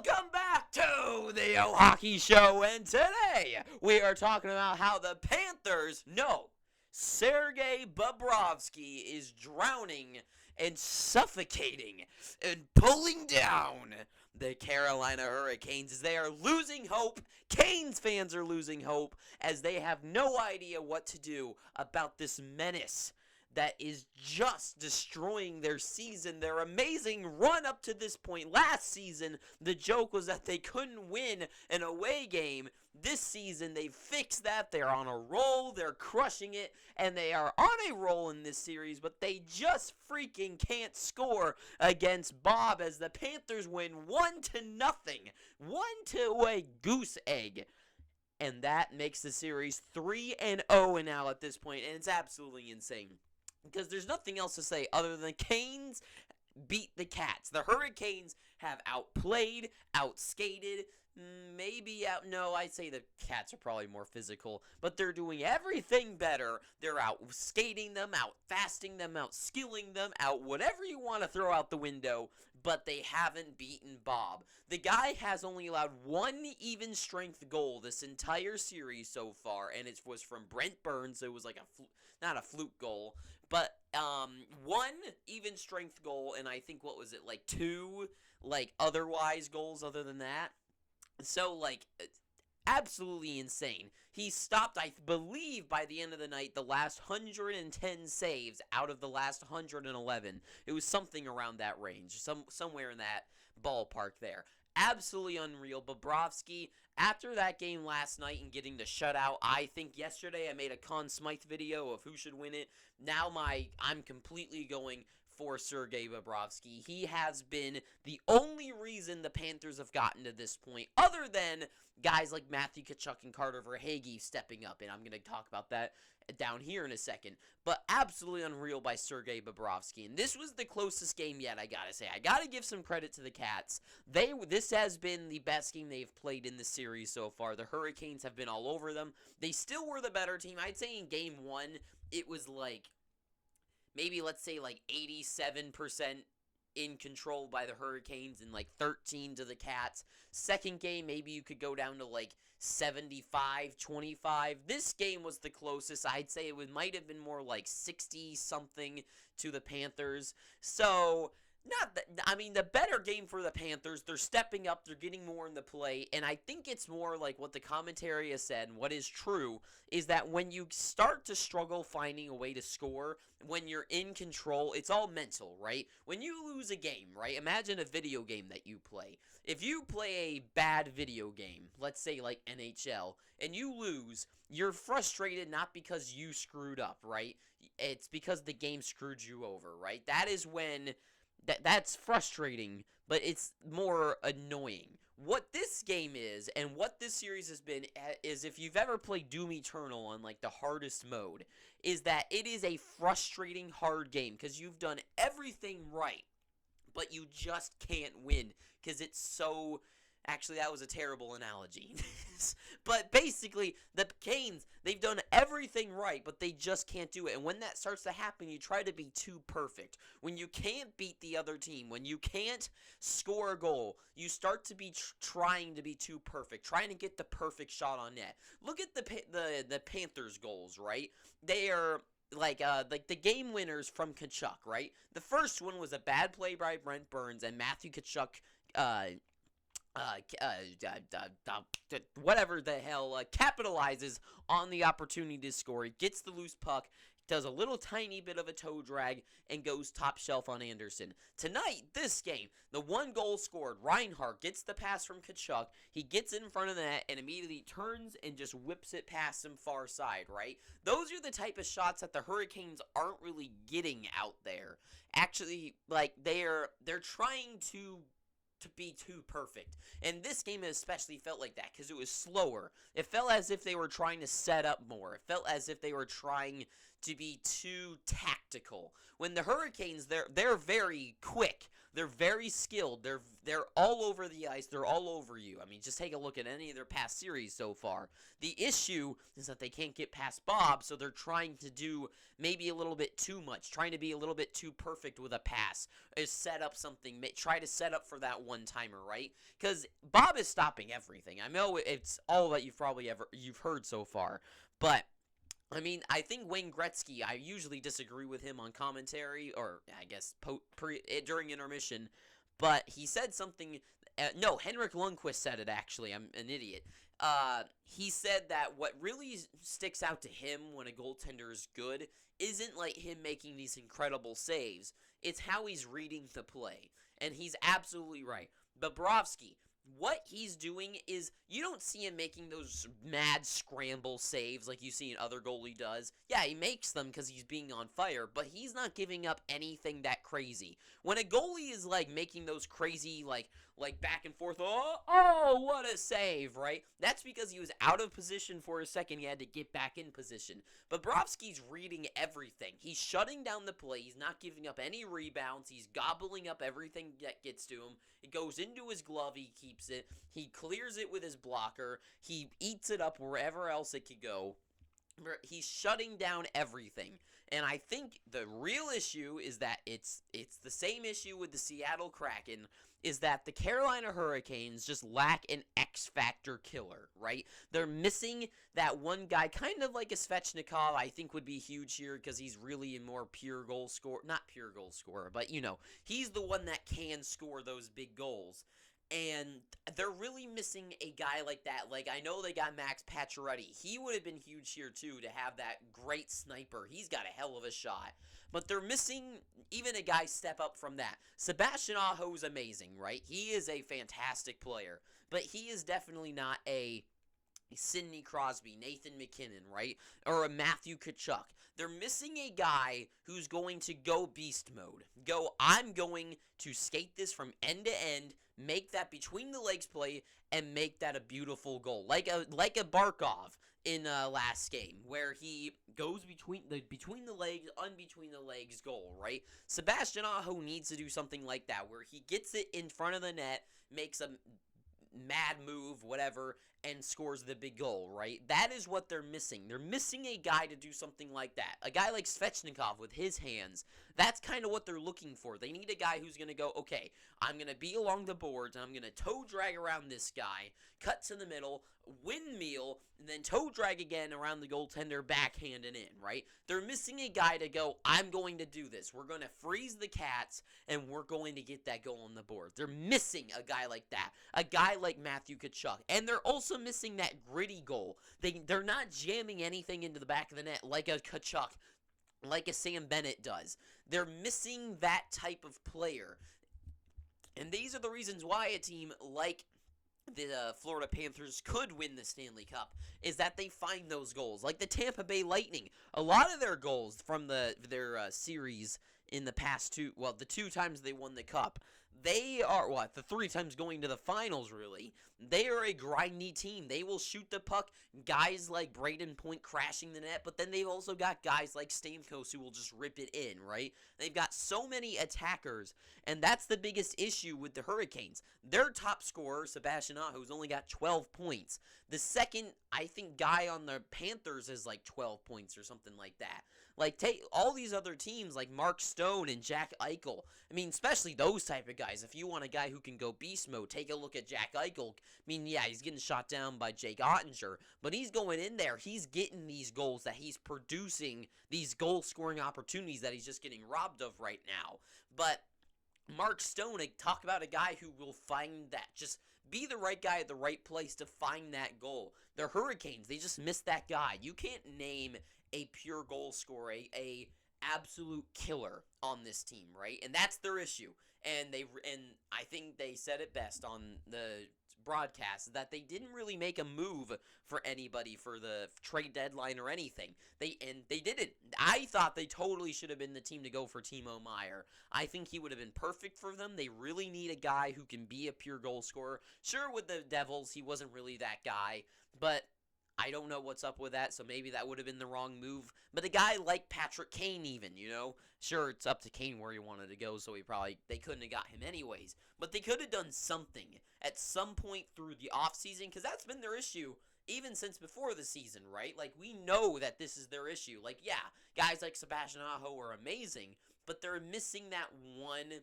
Welcome back to the O Hockey Show, and today we are talking about how the Panthers, Sergei Bobrovsky is drowning and suffocating and pulling down the Carolina Hurricanes as they are losing hope. Canes fans are losing hope as they have no idea what to do about this menace that is just destroying their season, their amazing run up to this point. Last season, the joke was that they couldn't win an away game. This season, they fixed that. They're on a roll. They're crushing it. And they are on a roll in this series, but they just freaking can't score against Bob as the Panthers win 1-0. 1 a goose egg. And that makes the series 3-0 now at this point, and it's absolutely insane. Because there's nothing else to say other than Canes beat the Cats. The Hurricanes have outplayed, outskated, I'd say the Cats are probably more physical, but they're doing everything better. They're out skating them, out fasting them, out skilling them, out whatever you want to throw out the window, but they haven't beaten Bob. The guy has only allowed one even strength goal this entire series so far, and it was from Brent Burns, so it was like not a fluke goal, but one even strength goal, and I think, two, otherwise goals other than that. So, absolutely insane. He stopped, I believe, by the end of the night, the last 110 saves out of the last 111. It was something around that range, somewhere in that ballpark there. Absolutely unreal. Bobrovsky, after that game last night and getting the shutout, I think yesterday I made a Conn Smythe video of who should win it. Now I'm completely going for Sergei Bobrovsky. He has been the only reason the Panthers have gotten to this point, other than guys like Matthew Tkachuk and Carter Verhaeghe stepping up, and I'm going to talk about that down here in a second. But absolutely unreal by Sergei Bobrovsky, and this was the closest game yet, I gotta say. I gotta give some credit to the Cats. This has been the best game they've played in the series so far. The Hurricanes have been all over them. They still were the better team. I'd say in Game 1, it was maybe let's say 87% in control by the Hurricanes and 13 to the Cats. Second game, maybe you could go down to 75-25. This game was the closest. I'd say it might have been more 60-something to the Panthers. So, the better game for the Panthers. They're stepping up. They're getting more in the play. And I think it's more like what the commentary has said, and what is true, is that when you start to struggle finding a way to score, when you're in control, it's all mental, right? When you lose a game, right? Imagine a video game that you play. If you play a bad video game, let's say NHL, and you lose, you're frustrated not because you screwed up, right? It's because the game screwed you over, right? That is when... That's frustrating, but it's more annoying. What this game is, and what this series has been, is if you've ever played Doom Eternal on, the hardest mode, is that it is a frustrating, hard game, because you've done everything right, but you just can't win, because it's so... Actually, that was a terrible analogy. But basically, the Canes, they've done everything right, but they just can't do it. And when that starts to happen, you try to be too perfect. When you can't beat the other team, when you can't score a goal, you start to be trying to be too perfect, trying to get the perfect shot on net. Look at the Panthers' goals, right? They are... the game winners from Tkachuk, right? The first one was a bad play by Brent Burns, and Matthew Tkachuk, whatever the hell, capitalizes on the opportunity to score. He gets the loose puck, does a little tiny bit of a toe drag, and goes top shelf on Anderson. Tonight, this game, the one goal scored, Reinhart gets the pass from Tkachuk, he gets in front of the net, and immediately turns and just whips it past him far side, right? Those are the type of shots that the Hurricanes aren't really getting out there. Actually, they're trying to be too perfect. And this game especially felt like that because it was slower. It felt as if they were trying to set up more. It felt as if they were trying to be too tactical. When the Hurricanes, they're very quick. They're very skilled. They're all over the ice. They're all over you. I mean, just take a look at any of their past series so far. The issue is that they can't get past Bob, so they're trying to do maybe a little bit too much, trying to be a little bit too perfect with a pass, is set up something, try to set up for that one-timer, right? Because Bob is stopping everything. I know it's all that you've heard so far, but I mean, I think Wayne Gretzky, I usually disagree with him on commentary, or I guess during intermission, but he said something, no, Henrik Lundqvist said it actually, I'm an idiot. He said that what really sticks out to him when a goaltender is good isn't like him making these incredible saves, it's how he's reading the play, and he's absolutely right. Bobrovsky, what he's doing is, you don't see him making those mad scramble saves like you see an other goalie does. Yeah, he makes them because he's being on fire, but he's not giving up anything that crazy. When a goalie is like making those crazy like back and forth, oh, what a save, right? That's because he was out of position for a second. He had to get back in position. But Bobrovsky's reading everything. He's shutting down the play. He's not giving up any rebounds. He's gobbling up everything that gets to him. It goes into his glove. He keeps it. He clears it with his blocker. He eats it up wherever else it could go. He's shutting down everything. And I think the real issue is that it's the same issue with the Seattle Kraken, is that the Carolina Hurricanes just lack an X-Factor killer, right? They're missing that one guy, kind of like a Svechnikov, I think would be huge here because he's really a more pure goal scorer. Not pure goal scorer, but, he's the one that can score those big goals. And they're really missing a guy like that. Like, I know they got Max Pacioretty. He would have been huge here, too, to have that great sniper. He's got a hell of a shot. But they're missing even a guy step up from that. Sebastian Aho's amazing, right? He is a fantastic player. But he is definitely not a Sidney Crosby, Nathan McKinnon, right? Or a Matthew Tkachuk. They're missing a guy who's going to go beast mode. I'm going to skate this from end to end, make that between the legs play, and make that a beautiful goal. Like a Barkov in last game, where he goes between the legs, unbetween the legs goal, right? Sebastian Aho needs to do something like that, where he gets it in front of the net, makes a mad move, whatever, and scores the big goal, right? That is what they're missing. They're missing a guy to do something like that. A guy like Svechnikov with his hands. That's kind of what they're looking for. They need a guy who's going to go, okay, I'm going to be along the boards, and I'm going to toe drag around this guy, cut to the middle, windmill, and then toe drag again around the goaltender, backhand and in, right? They're missing a guy to go, I'm going to do this. We're going to freeze the Cats, and we're going to get that goal on the board. They're missing a guy like that. A guy like Matthew Tkachuk. And they're also missing that gritty goal. They're not jamming anything into the back of the net like a Tkachuk, like a Sam Bennett does. They're missing that type of player. And these are the reasons why a team like the Florida Panthers could win the Stanley Cup, is that they find those goals. Like the Tampa Bay Lightning, a lot of their goals from their series in the past the 2 times they won the Cup, they are, the 3 times going to the finals, really. They are a grindy team. They will shoot the puck, guys like Braden Point crashing the net, but then they've also got guys like Stamkos who will just rip it in, right? They've got so many attackers, and that's the biggest issue with the Hurricanes. Their top scorer, Sebastian Aho's only got 12 points. The second, I think, guy on the Panthers is like 12 points or something like that. Like, take all these other teams like Mark Stone and Jack Eichel. I mean, especially those type of guys. If you want a guy who can go beast mode, take a look at Jack Eichel. I mean, yeah, he's getting shot down by Jake Ottinger, but he's going in there. He's getting these goals that he's producing, these goal-scoring opportunities that he's just getting robbed of right now. But Mark Stone, talk about a guy who will find that. Just be the right guy at the right place to find that goal. The Hurricanes, they just missed that guy. You can't name a pure goal scorer, a absolute killer on this team, right? And that's their issue. And I think they said it best on the broadcast, that they didn't really make a move for anybody for the trade deadline or anything. They didn't. I thought they totally should have been the team to go for Timo Meier. I think he would have been perfect for them. They really need a guy who can be a pure goal scorer. Sure, with the Devils, he wasn't really that guy, but I don't know what's up with that, so maybe that would have been the wrong move. But a guy like Patrick Kane, even, sure, it's up to Kane where he wanted to go, so they couldn't have got him anyways. But they could have done something at some point through the offseason, because that's been their issue even since before the season, right? Like, we know that this is their issue. Like, yeah, guys like Sebastian Aho are amazing, but they're missing that one.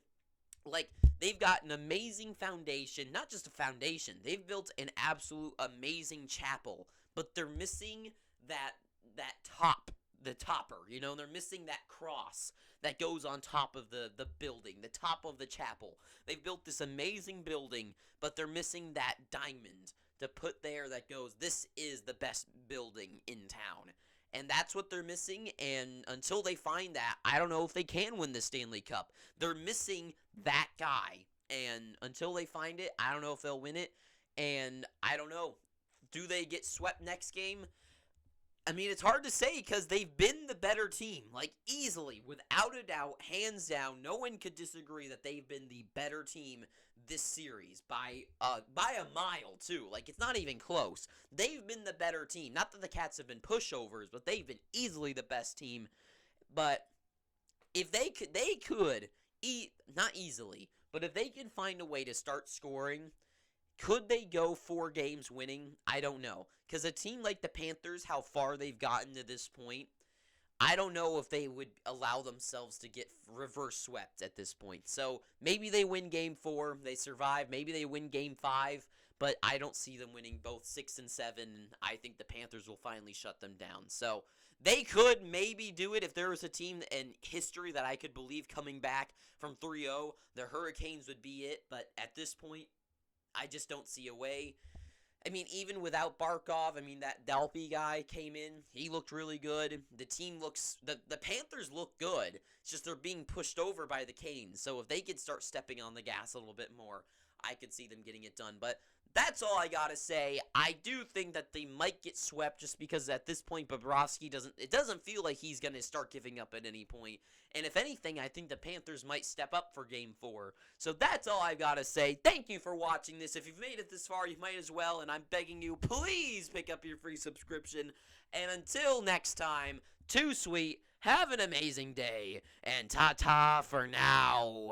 Like, they've got an amazing foundation, not just a foundation. They've built an absolute amazing chapel, but they're missing that top, the topper. They're missing that cross that goes on top of the building, the top of the chapel. They've built this amazing building, but they're missing that diamond to put there that goes, this is the best building in town. And that's what they're missing, and until they find that, I don't know if they can win the Stanley Cup. They're missing that guy, and until they find it, I don't know if they'll win it, and I don't know. Do they get swept next game? I mean, it's hard to say because they've been the better team, like easily, without a doubt, hands down. No one could disagree that they've been the better team this series by a mile too. Like, it's not even close. They've been the better team. Not that the Cats have been pushovers, but they've been easily the best team. But if they could not easily, but if they can find a way to start scoring. Could they go 4 games winning? I don't know. Because a team like the Panthers, how far they've gotten to this point, I don't know if they would allow themselves to get reverse swept at this point. So maybe they win game 4, they survive. Maybe they win game 5, but I don't see them winning both 6 and 7. And I think the Panthers will finally shut them down. So they could maybe do it if there was a team in history that I could believe coming back from 3-0. The Hurricanes would be it, but at this point, I just don't see a way. I mean, even without Barkov, that Dalpe guy came in. He looked really good. The team looks... The Panthers look good. It's just they're being pushed over by the Canes. So if they could start stepping on the gas a little bit more, I could see them getting it done. But that's all I gotta say. I do think that they might get swept just because at this point, Bobrovsky doesn't feel like he's going to start giving up at any point. And if anything, I think the Panthers might step up for Game 4. So that's all I gotta say. Thank you for watching this. If you've made it this far, you might as well. And I'm begging you, please pick up your free subscription. And until next time, too sweet, have an amazing day. And ta-ta for now.